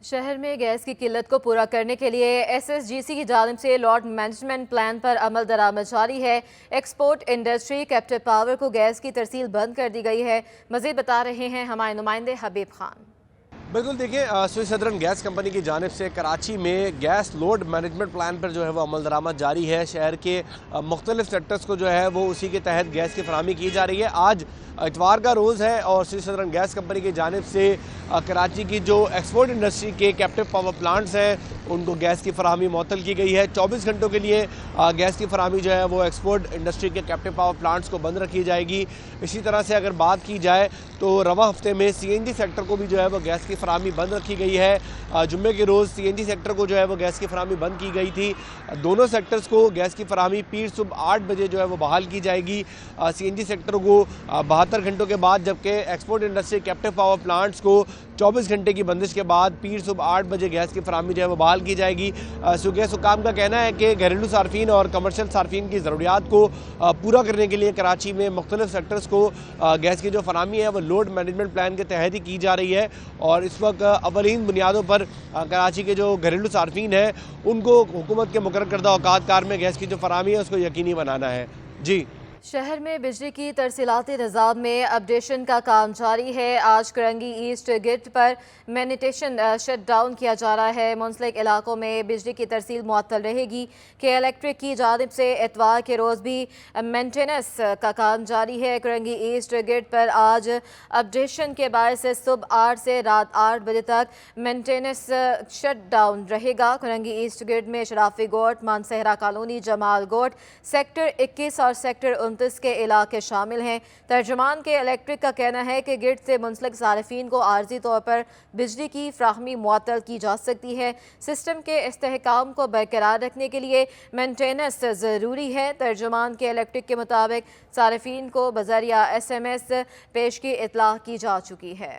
شہر میں گیس کی قلت کو پورا کرنے کے لیے ایس ایس جی سی کی جانب سے لاٹ مینجمنٹ پلان پر عمل درآمد جاری ہے۔ ایکسپورٹ انڈسٹری کیپٹیو پاور کو گیس کی ترسیل بند کر دی گئی ہے۔ مزید بتا رہے ہیں ہمارے نمائندے حبیب خان۔ بالکل دیکھیں، سوئس سدرن گیس کمپنی کی جانب سے کراچی میں گیس لوڈ مینجمنٹ پلان پر جو ہے وہ عمل درآمد جاری ہے۔ شہر کے مختلف سیکٹرز کو جو ہے وہ اسی کے تحت گیس کی فراہمی کی جا رہی ہے۔ آج اتوار کا روز ہے اور سوئس سدرن گیس کمپنی کی جانب سے کراچی کی جو ایکسپورٹ انڈسٹری کے کیپٹیو پاور پلانٹس ہیں ان کو گیس کی فراہمی معطل کی گئی ہے۔ 24 گھنٹوں کے لیے گیس کی فراہمی جو ہے وہ ایکسپورٹ انڈسٹری کے کیپٹیو پاور پلانٹس کو بند رکھی جائے گی۔ اسی طرح سے اگر بات کی جائے تو رواں ہفتے میں سی این جی سیکٹر کو بھی جو ہے وہ گیس کی فراہمی بند رکھی گئی ہے۔ جمعے کے روز سی این جی سیکٹر کو جو ہے وہ گیس کی فراہمی بند کی گئی تھی۔ دونوں سیکٹرز کو گیس کی فراہمی پیر صبح 8 بجے جو ہے وہ بحال کی جائے گی۔ سی این جی سیکٹر کو 72 گھنٹوں کے بعد، جبکہ export industry captive power plants کو 24 گھنٹے کی بندش کے بعد پیر صبح 8 بجے گیس کی فراہمی جو ہے وہ بحال کی جائے گی۔ گیس حکام کا کہنا ہے کہ گھریلو صارفین اور کمرشل صارفین کی ضروریات کو پورا کرنے کے لیے کراچی میں مختلف سیکٹرز کو گیس کی جو فراہمی ہے وہ لوڈ مینجمنٹ پلان کے تحت ہی کی جا رہی ہے، اور اس وقت اولین بنیادوں پر کراچی کے جو گھریلو صارفین ہیں ان کو حکومت کے مقرر کردہ اوقات کار میں گیس کی جو فراہمی ہے اس کو یقینی بنانا ہے۔ جی، شہر میں بجلی کی ترسیلاتی نظام میں اپڈیشن کا کام جاری ہے۔ آج کرنگی ایسٹ گیٹ پر مینیٹیشن شٹ ڈاؤن کیا جا رہا ہے۔ منسلک علاقوں میں بجلی کی ترسیل معطل رہے گی کہ الیکٹرک کی جانب سے اتوار کے روز بھی مینٹیننس کا کام جاری ہے۔ کرنگی ایسٹ گیٹ پر آج اپڈیشن کے باعث سے صبح 8 سے رات 8 بجے تک مینٹیننس شٹ ڈاؤن رہے گا۔ کرنگی ایسٹ گیٹ میں شرافی گوٹ، مانسہرہ کالونی، جمال گوٹ، سیکٹر 21 اور سیکٹر 29 کے علاقے شامل ہیں۔ ترجمان کے الیکٹرک کا کہنا ہے کہ گرڈ سے منسلک صارفین کو عارضی طور پر بجلی کی فراہمی معطل کی جا سکتی ہے۔ سسٹم کے استحکام کو برقرار رکھنے کے لیے مینٹیننس ضروری ہے۔ ترجمان کے الیکٹرک کے مطابق صارفین کو بذریعہ SMS پیش کی اطلاع کی جا چکی ہے۔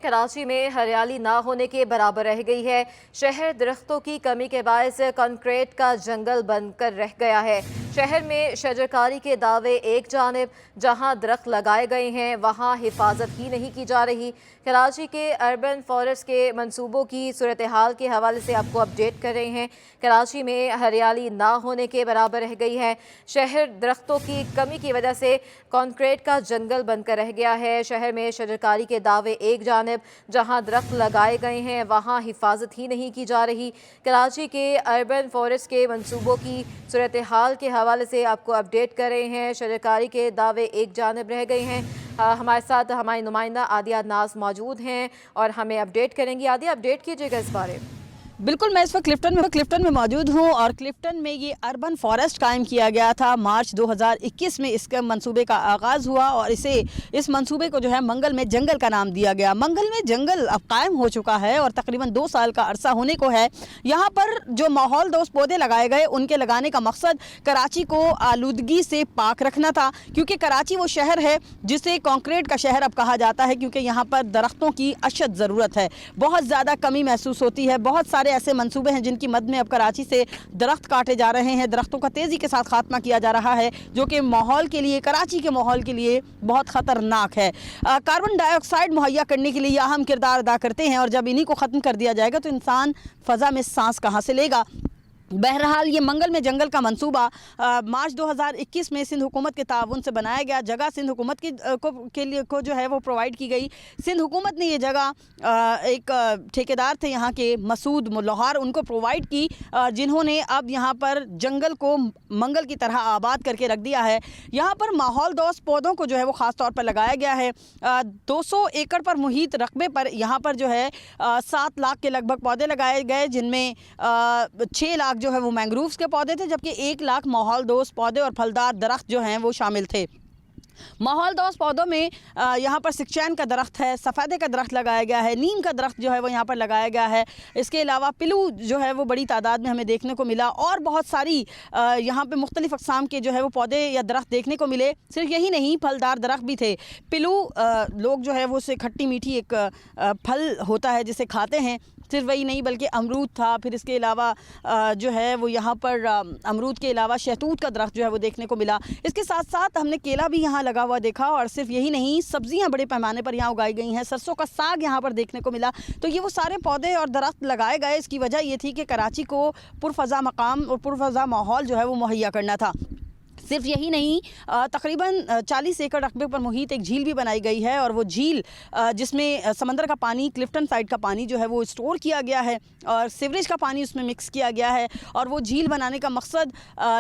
کراچی میں ہریالی نہ ہونے کے برابر رہ گئی ہے۔ شہر درختوں کی کمی کے باعث کنکریٹ کا جنگل بن کر رہ گیا ہے۔ شہر میں شجرکاری کے دعوے ایک جانب، جہاں درخت لگائے گئے ہیں وہاں حفاظت ہی نہیں کی جا رہی۔ کراچی کے اربن فارسٹ کے منصوبوں کی صورتحال کے حوالے سے آپ کو اپڈیٹ کر رہے ہیں۔ کراچی میں ہریالی نہ ہونے کے برابر رہ گئی ہے۔ شہر درختوں کی کمی کی وجہ سے کنکریٹ کا جنگل بن کر رہ گیا ہے۔ شہر میں شجرکاری کے دعوے ایک جانب، جہاں درخت لگائے گئے ہیں وہاں حفاظت ہی نہیں کی جا رہی۔ کراچی کے اربن فارسٹ کے منصوبوں کی صورتحال کے حوالے سے آپ کو اپڈیٹ کر رہے ہیں۔ شجرکاری کے دعوے ایک جانب رہ گئے ہیں۔ ہمارے ساتھ ہماری نمائندہ عادیہ ناز موجود ہیں اور ہمیں اپڈیٹ کریں گی۔ عادیہ، اپڈیٹ کیجیے گا اس بارے میں۔ بالکل، میں اس وقت کلفٹن میں موجود ہوں، اور کلفٹن میں یہ اربن فارسٹ قائم کیا گیا تھا۔ مارچ 2021 میں اس کے منصوبے کا آغاز ہوا اور اس منصوبے کو جو ہے منگل میں جنگل کا نام دیا گیا۔ منگل میں جنگل اب قائم ہو چکا ہے اور تقریباً 2 سال کا عرصہ ہونے کو ہے۔ یہاں پر جو ماحول دوست پودے لگائے گئے ان کے لگانے کا مقصد کراچی کو آلودگی سے پاک رکھنا تھا، کیونکہ کراچی وہ شہر ہے جسے کنکریٹ کا شہر اب کہا جاتا ہے، کیونکہ یہاں پر درختوں کی اشد ضرورت ہے۔ بہت زیادہ کمی محسوس ہوتی ہے۔ بہت سارے ایسے منصوبے ہیں جن کی مد میں اب کراچی سے درخت کاٹے جا رہے ہیں، درختوں کا تیزی کے ساتھ خاتمہ کیا جا رہا ہے، جو کہ ماحول کے لیے، کراچی کے ماحول کے لیے بہت خطرناک ہے۔ کاربن ڈائی آکسائیڈ مہیا کرنے کے لیے یہ اہم کردار ادا کرتے ہیں، اور جب انہی کو ختم کر دیا جائے گا تو انسان فضا میں سانس کہاں سے لے گا۔ بہرحال یہ منگل میں جنگل کا منصوبہ مارچ 2021 میں سندھ حکومت کے تعاون سے بنایا گیا۔ جگہ سندھ حکومت کے لیے کو جو ہے وہ پرووائڈ کی گئی۔ سندھ حکومت نے یہ جگہ ایک ٹھیکیدار تھے یہاں کے مسعود لوہار، ان کو پرووائڈ کی، جنہوں نے اب یہاں پر جنگل کو منگل کی طرح آباد کر کے رکھ دیا ہے۔ یہاں پر ماحول دوست پودوں کو جو ہے وہ خاص طور پر لگایا گیا ہے۔ 200 ایکڑ پر محیط رقبے پر یہاں پر جو ہے 7 لاکھ کے لگ بھگ پودے لگائے گئے، جن میں 6 لاکھ جو ہے وہ مینگرووز کے پودے تھے، جبکہ 1 لاکھ ماحول دوست پودے اور پھلدار درخت جو ہیں وہ شامل تھے۔ ماحول دوست پودوں میں یہاں پر سکچین کا درخت ہے، سفیدے کا درخت لگایا گیا ہے، نیم کا درخت جو ہے وہ یہاں پر لگایا گیا ہے۔ اس کے علاوہ پلو جو ہے وہ بڑی تعداد میں ہمیں دیکھنے کو ملا، اور بہت ساری یہاں پہ مختلف اقسام کے جو ہے وہ پودے یا درخت دیکھنے کو ملے۔ صرف یہی نہیں، پھلدار درخت بھی تھے۔ پلو لوگ جو ہے وہ اسے کھٹی میٹھی ایک پھل ہوتا ہے جسے کھاتے ہیں، صرف وہی نہیں بلکہ امرود تھا۔ پھر اس کے علاوہ جو ہے وہ یہاں پر امرود کے علاوہ شہتوت کا درخت جو ہے وہ دیکھنے کو ملا۔ اس کے ساتھ ساتھ ہم نے کیلا بھی یہاں यहाँ लगा हुआ देखा, और सिर्फ यही नहीं, सब्जियाँ बड़े पैमाने पर यहाँ उगाई गई हैं, सरसों का साग यहाँ पर देखने को मिला। तो ये वो सारे पौधे और दरख्त लगाए गए, इसकी वजह ये थी कि कराची को पुरफ़ज़ा मकाम और पुरफ़ज़ा माहौल जो है वो मुहैया करना था। सिर्फ यही नहीं, तकरीबन 40 एकड़ रकबे पर मुहित एक झील भी बनाई गई है, और वो झील जिसमें समंदर का पानी, क्लिफ्टन साइड का पानी जो है वो स्टोर किया गया है और सीवरेज का पानी उसमें मिक्स किया गया है। और वो झील बनाने का मकसद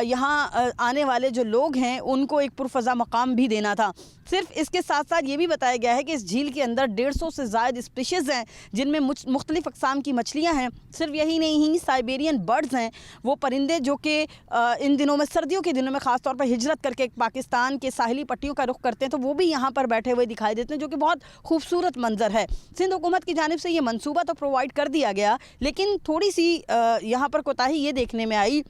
यहाँ आने वाले जो लोग हैं उनको एक पुरफ़ज़ा मकाम भी देना था। सिर्फ इसके साथ साथ ये भी बताया गया है कि इस झील के अंदर 150 से ज़ायद स्पीशीज़ हैं, जिनमें मुख्तलिफ़ अक़साम की मछलियाँ हैं। सिर्फ यही नहीं, साइबेरियन बर्ड्स हैं, वो परिंदे जो कि इन दिनों में, सर्दियों के दिनों में ख़ास तौर पर हिजरत करके पाकिस्तान के साहिली पट्टियों का रुख करते हैं, तो वो भी यहाँ पर बैठे हुए दिखाई देते हैं, जो कि बहुत खूबसूरत मंजर है। सिंध हुकूमत की जानिब से ये मंसूबा तो प्रोवाइड कर दिया गया, लेकिन थोड़ी सी यहाँ पर कोताही ये देखने में आई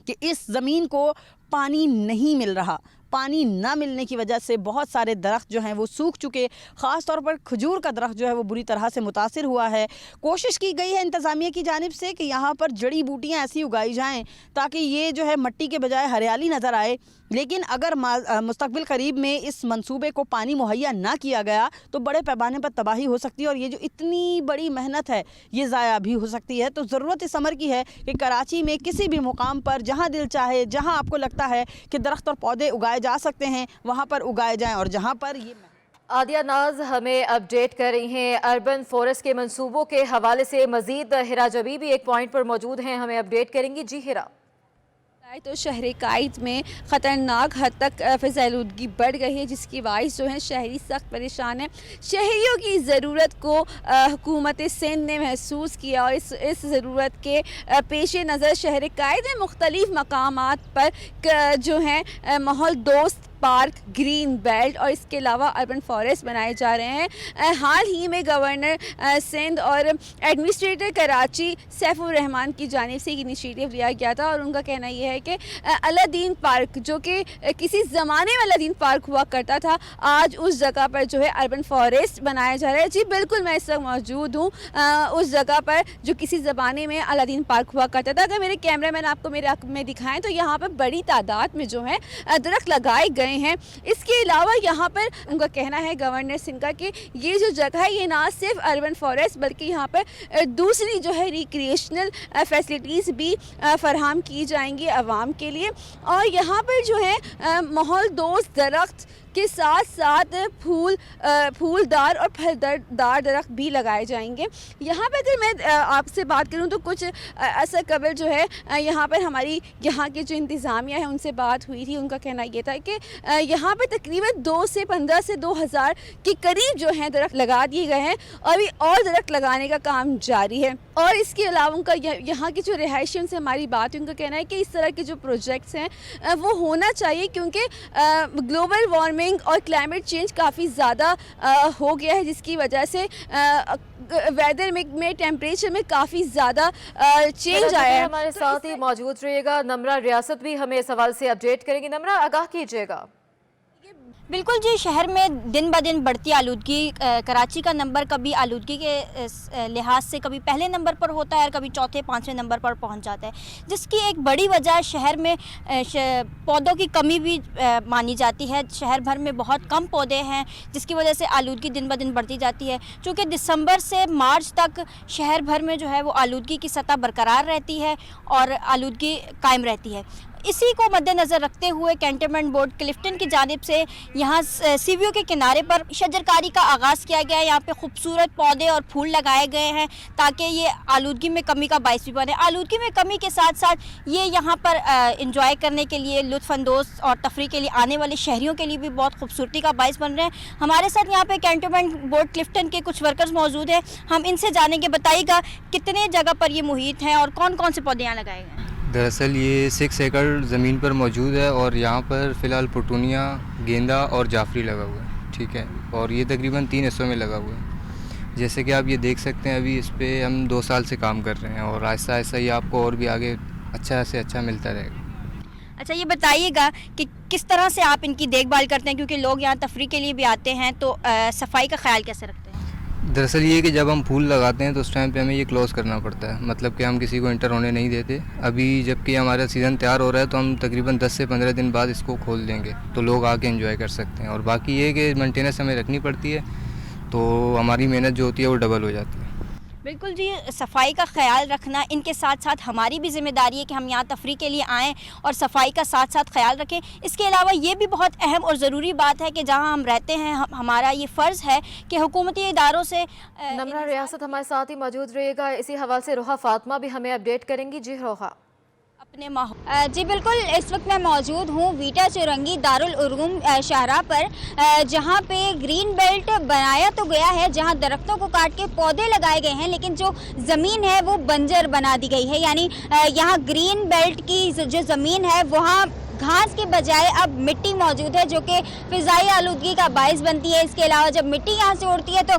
कि इस ज़मीन को पानी नहीं मिल रहा। पानी ना मिलने की वजह से बहुत सारे दरख्त जो हैं वो सूख चुके, ख़ास तौर पर खजूर का दरख्त जो है वो बुरी तरह से मुतासिर हुआ है। कोशिश की गई है इंतज़ामिया की जानिब से कि यहाँ पर जड़ी बूटियाँ ऐसी उगाई जाएं ताकि ये जो है मिट्टी के बजाय हरियाली नज़र आए, लेकिन अगर मुस्तक़बिल करीब में इस मंसूबे को पानी मुहैया ना किया गया तो बड़े पैमाने पर तबाही हो सकती है, और ये जो इतनी बड़ी मेहनत है ये ज़ाया भी हो सकती है। तो ज़रूरत इस अमर की है कि कराची में किसी भी मुकाम पर जहाँ दिल चाहे, जहाँ आपको लगता है कि दरख्त और पौधे उगाए जा सकते हैं, वहाँ पर उगाए जाएं। और जहाँ पर ये आदिया नाज हमें अपडेट कर रही हैं अर्बन फॉरेस्ट के मंसूबों के हवाले से। मज़ीद हिरा जबी भी एक पॉइंट पर मौजूद हैं, हमें अपडेट करेंगी। जी हिरा। तो शहर कायद में ख़तरनाक हद तक फ़िज़ा आलूदगी बढ़ गई है, जिसकी बाइस जो है शहरी सख्त परेशान है। शहरियों की ज़रूरत को हुकूमत सिंध ने महसूस किया, और इस ज़रूरत के पेश नज़र शहर कायद में मुख्तलिफ़ मकामात पर जो है माहौल दोस्त पार्क, ग्रीन बेल्ट और इसके अलावा अर्बन फॉरेस्ट बनाए जा रहे हैं। हाल ही में गवर्नर सिंध और एडमिनिस्ट्रेटर कराची सैफुर रहमान की जानिब से एक इनिशिएटिव लिया गया था, और उनका कहना यह है कि अलादीन पार्क, जो कि किसी ज़माने में अलादीन पार्क हुआ करता था, आज उस जगह पर जो है अर्बन फॉरेस्ट बनाया जा रहा है। जी बिल्कुल, मैं इस वक्त मौजूद हूँ उस जगह पर जो किसी ज़माने में अलादीन पार्क हुआ करता था। अगर मेरे कैमरामैन आपको मेरे हक़ में दिखाएँ तो यहाँ पर बड़ी तादाद में जो है दरख्त लगाए गए हैं। इसके अलावा यहाँ पर उनका कहना है गवर्नर सिंध का कि ये जो जगह है ये ना सिर्फ अर्बन फॉरेस्ट बल्कि यहाँ पर दूसरी जो है रिक्रिएशनल फैसिलिटीज़ भी फराहम की जाएंगी आवाम के लिए, और यहाँ पर जो है माहौल दोस्त दरख्त के साथ साथ फूलदार और फलदार दरख्त भी लगाए जाएंगे। यहाँ पर अगर मैं आपसे बात करूँ तो कुछ असर कबल जो है यहाँ पर हमारी यहाँ के जो इंतज़ामिया है उनसे बात हुई थी। उनका कहना ये था कि यहाँ पर तकरीबन 2 से 15 से 2000 के करीब जो है दरख्त लगा दिए गए हैं, और अभी और दरख्त लगाने का काम जारी है। और इसके अलावा उनका यहाँ की जो रिहायशी उनसे हमारी बात हुई, उनका कहना है कि इस तरह के जो प्रोजेक्ट्स हैं वो होना चाहिए, क्योंकि ग्लोबल वार्मिंग और क्लाइमेट चेंज काफ़ी ज़्यादा हो गया है, जिसकी वजह से वेदर में टेम्परेचर में काफ़ी ज़्यादा चेंज आया है। हमारे साथ ही मौजूद रहिएगा। नमरा रियासत भी हमें इस सवाल से अपडेट करेंगी। नमरा, आगाह कीजिएगा। बिल्कुल जी, शहर में दिन ब दिन बढ़ती आलूदगी, कराची का नंबर कभी आलूदगी के लिहाज से कभी पहले नंबर पर होता है और कभी चौथे 5वें नंबर पर पहुंच जाता है, जिसकी एक बड़ी वजह शहर में पौधों की कमी भी मानी जाती है। शहर भर में बहुत कम पौधे हैं, जिसकी वजह से आलूदगी दिन ब दिन बढ़ती जाती है। चूँकि दिसंबर से मार्च तक शहर भर में जो है वो आलूदगी की सतह बरकरार रहती है और आलूदगी कायम रहती है। इसी को मद्देनज़र रखते हुए कैंटनमेंट बोर्ड क्लिफ्टन की जानिब से यहाँ सीवीओ के किनारे पर शजरकारी का आगाज़ किया गया है। यहाँ पे खूबसूरत पौधे और फूल लगाए गए हैं ताकि ये आलूदगी में कमी का बाइस भी बने। आलूदगी में कमी के साथ साथ ये यहाँ पर इंजॉय करने के लिए, लुत्फ़अंदोज़ और तफरी के लिए आने वाले शहरियों के लिए भी बहुत खूबसूरती का बाइस बन रहे हैं। हमारे साथ यहाँ पे कैंटनमेंट बोर्ड क्लिफ्टन के कुछ वर्कर्स मौजूद हैं, हम इनसे जानेंगे। बताइएगा कितने जगह पर ये मुहित हैं और कौन कौन से पौधे यहाँ लगाए गए हैं? दरअसल ये 6 एकड़ ज़मीन पर मौजूद है और यहाँ पर फ़िलहाल पुटूनिया, गेंदा और जाफरी लगा हुआ है, ठीक है। और ये तकरीबन 3 हिस्सों में लगा हुआ है। जैसे कि आप ये देख सकते हैं, अभी इस पे हम 2 साल से काम कर रहे हैं और आहिस्ता आहिस्ता ये आपको और भी आगे अच्छा से अच्छा मिलता रहेगा। अच्छा, ये बताइएगा कि किस तरह से आप इनकी देखभाल करते हैं, क्योंकि लोग यहाँ तफरी के लिए भी आते हैं, तो सफाई का ख्याल कैसे रखते हैं? दरअसल ये कि जब हम फूल लगाते हैं तो उस टाइम पे हमें ये क्लोज़ करना पड़ता है, मतलब कि हम किसी को इंटर होने नहीं देते। अभी जबकि हमारा सीज़न तैयार हो रहा है तो हम तकरीबन 10 से 15 दिन बाद इसको खोल देंगे, तो लोग आके एंजॉय कर सकते हैं। और बाकी ये कि मेंटेनेंस हमें रखनी पड़ती है, तो हमारी मेहनत जो होती है वो डबल हो जाती है। बिल्कुल जी, सफाई का ख्याल रखना इनके साथ साथ हमारी भी जिम्मेदारी है कि हम यहाँ तफरी के लिए आएँ और सफाई का साथ साथ ख्याल रखें। इसके अलावा ये भी बहुत अहम और ज़रूरी बात है कि जहाँ हम रहते हैं हमारा ये फ़र्ज़ है कि हुकूमती इदारों से नमरा रियासत हमारे साथ ही मौजूद रहेगा। इसी हवाले से रोहा फातिमा भी हमें अपडेट करेंगी। जी रोहा। अपने माहौल जी बिल्कुल, इस वक्त मैं मौजूद हूँ वीटा चौरंगी दारुल उलूम शाहरा पर, जहाँ पे ग्रीन बेल्ट बनाया तो गया है, जहाँ दरख्तों को काट के पौधे लगाए गए हैं, लेकिन जो ज़मीन है वो बंजर बना दी गई है। यानी यहाँ ग्रीन बेल्ट की जो ज़मीन है वहाँ घास के बजाय अब मिट्टी मौजूद है, जो कि फ़िज़ाई आलूदगी का बाइस बनती है। इसके अलावा जब मिट्टी यहाँ से उड़ती है तो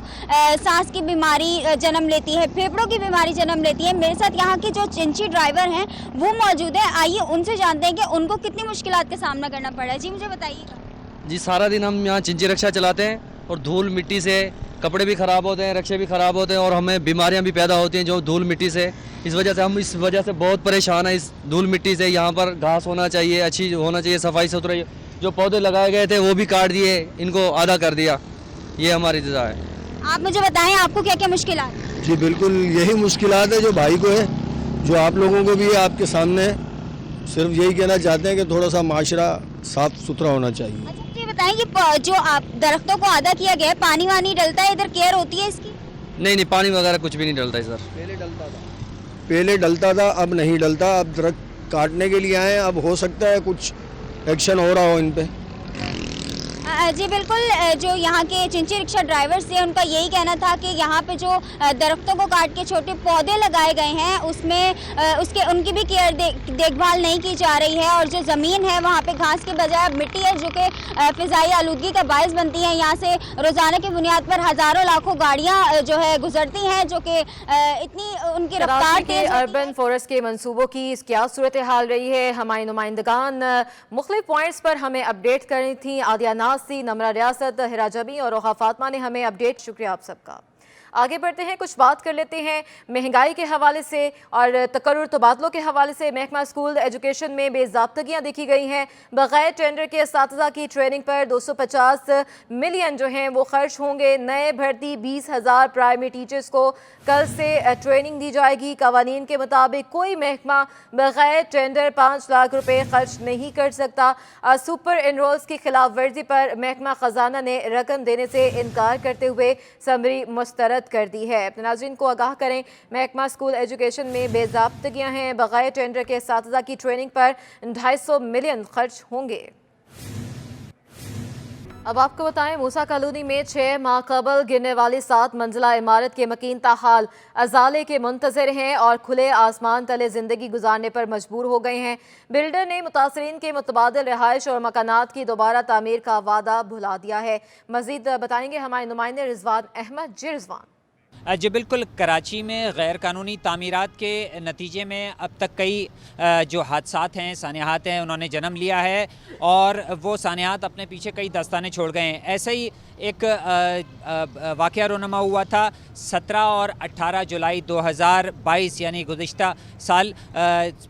सांस की बीमारी जन्म लेती है, फेफड़ों की बीमारी जन्म लेती है। मेरे साथ यहाँ के जो चिंची ड्राइवर हैं वो मौजूद है, आइए उनसे जानते हैं कि उनको कितनी मुश्किलात का सामना करना पड़ा है। जी मुझे बताइएगा। जी सारा दिन हम यहाँ चिंची रिक्शा चलाते हैं और धूल मिट्टी से कपड़े भी ख़राब होते हैं, रिक्शे भी ख़राब होते हैं और हमें बीमारियाँ भी पैदा होती हैं जो धूल मिट्टी से। इस वजह से बहुत परेशान है इस धूल मिट्टी से। यहाँ पर घास होना चाहिए, अच्छी होना चाहिए, सफाई सुथराई। जो पौधे लगाए गए थे वो भी काट दिए, इनको आधा कर दिया। ये हमारी सज़ा है। आप मुझे बताएं आपको क्या क्या मुश्किलात हैं? जी बिल्कुल यही मुश्किलात है जो भाई को है, जो आप लोगों को भी है, आपके सामने है। सिर्फ यही कहना चाहते हैं कि थोड़ा सा माशरा साफ़ सुथरा होना चाहिए। अच्छा मुझे बताएं कि जो आप दरख्तों को आधा किया गया है, पानी वानी डलता है, इधर केयर होती है इसकी? नहीं, पानी वगैरह कुछ भी नहीं डलता है सर। पहले डलता था, अब नहीं डलता। अब दरख्त काटने के लिए आए, अब हो सकता है कुछ एक्शन हो रहा हो इन पे। जी बिल्कुल, जो यहाँ के चिंची रिक्शा ड्राइवर्स थे उनका यही कहना था कि यहाँ पे जो दरख्तों को काट के छोटे पौधे लगाए गए हैं उसमें उनकी भी केयर देखभाल नहीं की जा रही है, और जो ज़मीन है वहाँ पे घास के बजाय मिट्टी है जो कि फ़िज़ाई आलूदगी का बायस बनती है। यहाँ से रोज़ाना की बुनियाद पर हज़ारों लाखों गाड़ियाँ जो है गुजरती हैं, जो कि इतनी उनकी रफ्तार के अर्बन फॉरेस्ट के मंसूबों की क्या सूरत हाल रही है, हमारे नुमाइंदगान मुख्तलिफ पॉइंट्स पर हमें अपडेट कर रही थी। आदिया नासी, नमरा रियासत, हिरा जबी और रोहा फातिमा ने हमें अपडेट। शुक्रिया आप सबका। आगे बढ़ते हैं, कुछ बात कर लेते हैं महंगाई के हवाले से और तकर्रुर तबादलों के हवाले से। महकमा स्कूल एजुकेशन में बेज़ाब्तगियाँ देखी गई हैं। बग़ैर टेंडर के असातिज़ा की ट्रेनिंग पर 250 मिलियन जो हैं वो खर्च होंगे। नए भर्ती 20,000 प्राइमरी टीचर्स को कल से ट्रेनिंग दी जाएगी। कवानीन के मुताबिक कोई महकमा बग़ैर टेंडर 5 लाख रुपए खर्च नहीं कर सकता। सुपर एनरोल्स की खिलाफ वर्जी पर महकमा ख़जाना ने रकम देने से इनकार करते हुए समरी मुस्तरद कर दी है। अपने नाज़रीन को आगाह करें, महकमा स्कूल एजुकेशन में बेज़ाब्तगियाँ हैं। बग़ैर टेंडर के असातिज़ा की ट्रेनिंग पर 250 मिलियन खर्च होंगे। अब आपको बताएं, मूसा कॉलोनी में 6 माह कबल गिरने वाली 7 मंजिला इमारत के मकीन ताहाल अजाले के मुंतज़िर हैं और खुले आसमान तले ज़िंदगी गुजारने पर मजबूर हो गए हैं। बिल्डर ने मुतासरीन के मुतबादिल रिहाइश और मकानात की दोबारा तामीर का वादा भुला दिया है। मज़ीद बताएंगे हमारे नुमाइंदे रिजवान अहमद। जी रिजवान। जी बिल्कुल, कराची में गैर कानूनी तामीरात के नतीजे में अब तक कई जो हादसात हैं, सानियात हैं, उन्होंने जन्म लिया है और वो सानियात अपने पीछे कई दस्ताने छोड़ गए हैं। ऐसे ही एक वाक़या रोनमा हुआ था 17 और 18 जुलाई 2022 यानी गुज़िश्ता साल।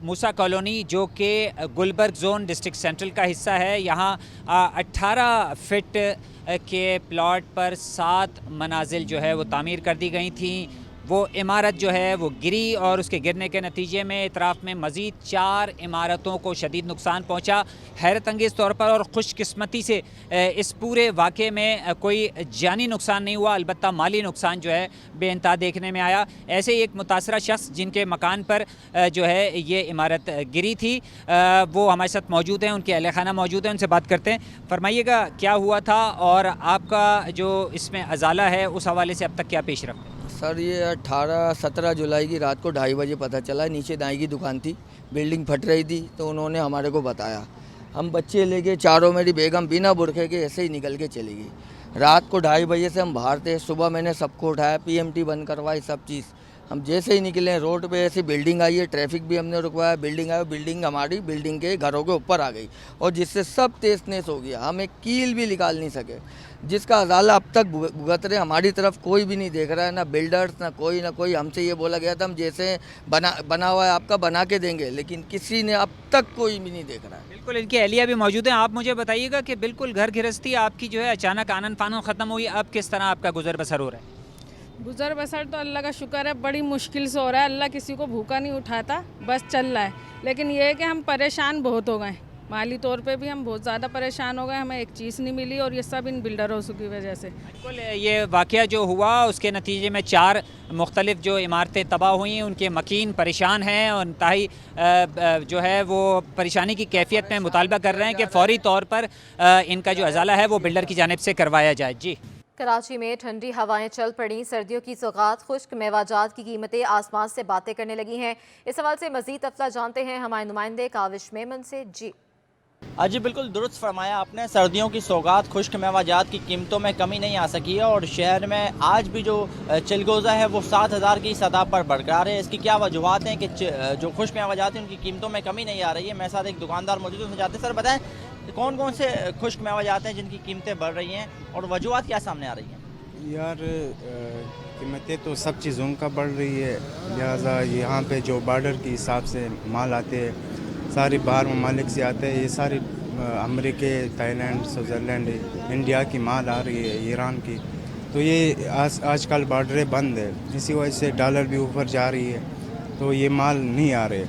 मूसा कॉलोनी जो कि गुलबर्ग जोन डिस्ट्रिक्ट सेंट्रल का हिस्सा है, यहाँ 18 फिट के प्लॉट पर 7 मनाजिल जो है वो तामीर कर दी गई थी। वो इमारत जो है वो गिरी और उसके गिरने के नतीजे में इतराफ़ में मज़ीद 4 इमारतों को शदीद नुकसान पहुंचा। हैरत अंगेज़ तौर पर और खुशकिस्मती से इस पूरे वाक़े में कोई जानी नुकसान नहीं हुआ, अलबत्ता माली नुकसान जो है बेइंतहा देखने में आया। ऐसे ही एक मुतासरा शख्स जिनके मकान पर जो है ये इमारत गिरी थी, वो हमारे साथ मौजूद हैं, उनके अहल खाना मौजूद हैं, उनसे बात करते हैं। फरमाइएगा क्या हुआ था और आपका जो इसमें अजाला है उस हवाले से अब तक क्या पेश रफ्त है? सर ये 18-17 जुलाई की रात को 2:30 बजे पता चला। नीचे दाई की दुकान थी, बिल्डिंग फट रही थी, तो उन्होंने हमारे को बताया। हम बच्चे लेके चारों, मेरी बेगम बिना बुरखे के ऐसे ही निकल के चली गई। रात को 2:30 बजे से हम बाहर थे। सुबह मैंने सबको उठाया, PMT बंद करवाई, सब चीज़। हम जैसे ही निकले रोड पे ऐसी बिल्डिंग आई है, ट्रैफिक भी हमने रुकवाया, बिल्डिंग आई, बिल्डिंग हमारी बिल्डिंग के घरों के ऊपर आ गई और जिससे सब तेज नेस हो गया, हम एक कील भी निकाल नहीं सके, जिसका अजाला अब तक भुगत रहे। हमारी तरफ कोई भी नहीं देख रहा है, ना बिल्डर्स ना कोई। हमसे ये बोला गया था हम जैसे बना हुआ है आपका बना के देंगे, लेकिन किसी ने अब तक कोई भी नहीं देख रहा है। बिल्कुल, इनकी अहलिया भी मौजूद हैं। आप मुझे बताइएगा कि बिल्कुल घर गृहस्थी आपकी जो है अचानक आनन फानन ख़त्म हुई, अब किस तरह आपका गुजर बसर हो रहा है? गुजर बसर तो अल्लाह का शुक्र है बड़ी मुश्किल से हो रहा है। अल्लाह किसी को भूखा नहीं उठाता, बस चल रहा है। लेकिन ये है कि हम परेशान बहुत हो गए, माली तौर पे भी हम बहुत ज़्यादा परेशान हो गए, हमें एक चीज़ नहीं मिली और ये सब इन बिल्डरों की वजह से। बिल्कुल, ये वाक़या जो हुआ उसके नतीजे में 4 मुख्तलिफ जो इमारतें तबाह हुई, उनके मकीन परेशान हैं और इंतहाई जो है वो परेशानी की कैफियत में मुतालबा कर रहे हैं कि फ़ौरी तौर पर इनका जो अजाला है वो बिल्डर की जानिब से करवाया जाए। जी, कराची में ठंडी हवाएं चल पड़ी, सर्दियों की सौगात खुश्क मेवाजात की कीमतें आसमान से बातें करने लगी हैं। इस हवाले से मजीद तफला जानते हैं हमारे नुमाइंदे काविश मेमन से। जी जी बिल्कुल दुरुस्त फरमाया आपने। सर्दियों की सौगात खुश्क मेवाजात की कीमतों में कमी नहीं आ सकी है और शहर में आज भी जो चिलगोज़ा है वो 7,000 की सतह पर बरकरार है। इसकी क्या वजूहत हैं कि जो खुश्क मेवाजात हैं उनकी कीमतों में कमी नहीं आ रही है? मेरे साथ एक दुकानदार मौजूद है, जाते सर बताएं कौन कौन से खुश्क मेवाजात हैं जिनकी कीमतें बढ़ रही हैं और वजूहत क्या सामने आ रही हैं? यार कीमतें तो सब चीज़ों का बढ़ रही है, लिहाजा यहाँ पे जो बॉर्डर के हिसाब से माल आते हैं सारे बाहर ममालिक से आते हैं। ये सारे अमेरिका, थाईलैंड, स्विट्ज़रलैंड, इंडिया की माल आ रही है, ईरान की। तो ये आजकल बॉर्डरें बंद है, इसी वजह से डॉलर भी ऊपर जा रही है, तो ये माल नहीं आ रहे।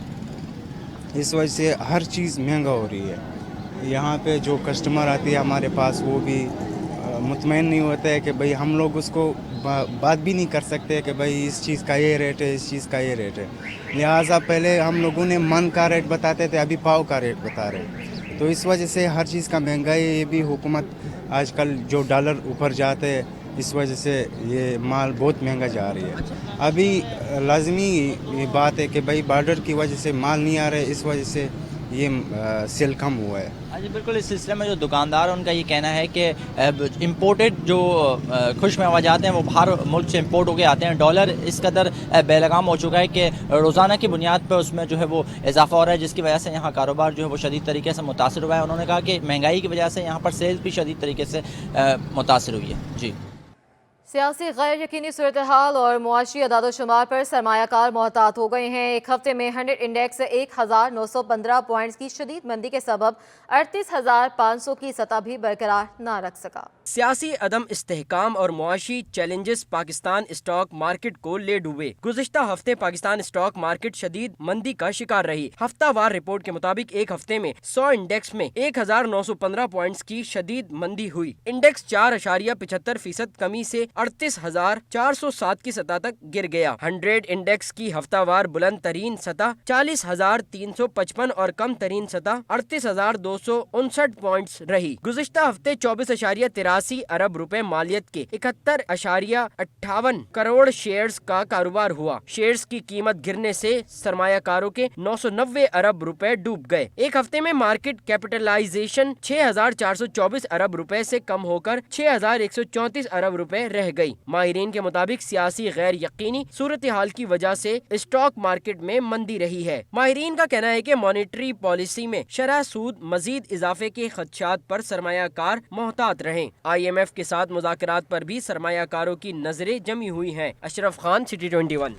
इस वजह से हर चीज़ महंगा हो रही है। यहाँ पे जो कस्टमर आती है हमारे पास वो भी मुतमईन नहीं होता है कि भाई हम लोग उसको बात भी नहीं कर सकते कि भाई इस चीज़ का ये रेट है, इस चीज़ का ये रेट है। लिहाजा पहले हम लोगों ने मन का रेट बताते थे, अभी पाव का रेट बता रहे। तो इस वजह से हर चीज़ का महंगाई, ये भी हुकूमत आजकल जो डॉलर ऊपर जाते हैं इस वजह से ये माल बहुत महंगा जा रही है। अभी लाजमी ये बात है कि भाई बॉर्डर की वजह से माल नहीं आ रहे, इस वजह से ये सेल कम हुआ है। जी बिल्कुल, इस सिलसिले में जो दुकानदार हैं उनका ये कहना है कि इम्पोर्टेड जो खुश्क मेवाजात हैं वो बाहर मुल्क से इम्पोर्ट होकर आते हैं। डॉलर इस कदर बेलगाम हो चुका है कि रोज़ाना की बुनियाद पर उसमें जो है वो इजाफा हो रहा है, जिसकी वजह से यहाँ कारोबार जो है वो शदीद तरीके से मुतासर हुआ है। उन्होंने कहा कि महंगाई की वजह से यहाँ पर सेल्स भी शदीद तरीके से मुतासर हुई है। जी, सियासी गैर यकीनी सूरत हाल और मुआशी अदाद-ओ-शुमार पर सरमायाकार मोहतात हो गए हैं। एक हफ्ते में 100 इंडेक्स 1915 पॉइंट्स की शदीद मंदी के सबब 38,500 की सतह भी बरकरार न रख सका। सियासी अदम इस्तेहकाम और मुआशी चैलेंजेस पाकिस्तान स्टॉक मार्केट को ले डूबे। गुज़िश्ता हफ्ते पाकिस्तान स्टॉक मार्केट शदीद मंदी का शिकार रही। हफ्तावार रिपोर्ट के मुताबिक एक हफ्ते में 100 इंडेक्स में 1915 पॉइंट्स की शदीद मंदी हुई। इंडेक्स 4.75% कमी से 38,407 की सतह तक गिर गया। 100 इंडेक्स की हफ्तावार बुलंद तरीन सतह 40,355 और कम तरीन सतह 38,259 पॉइंट्स रही। गुज़िश्ता हफ्ते 24.83 अरब रुपए मालियत के 71.58 करोड़ शेयर्स का कारोबार हुआ। शेयर्स की कीमत गिरने से सरमायाकारों के 990 अरब रुपए डूब गए। एक हफ्ते में मार्केट कैपिटलाइजेशन 6,424 अरब रुपए से कम होकर 6,134 अरब रुपए रह गई। माहिरीन के मुताबिक सियासी गैर यकीनी सूरत हाल की वजह से स्टॉक मार्केट में मंदी रही है। माहिरीन का कहना है कि मॉनेटरी पॉलिसी में शरह सूद मजीद इजाफे के खदशात पर सरमायाकार मोहतात रहें। IMF के साथ मुज़ाकरात पर भी सरमायाकारों की नजरें जमी हुई हैं। अशरफ खान, सिटी 21।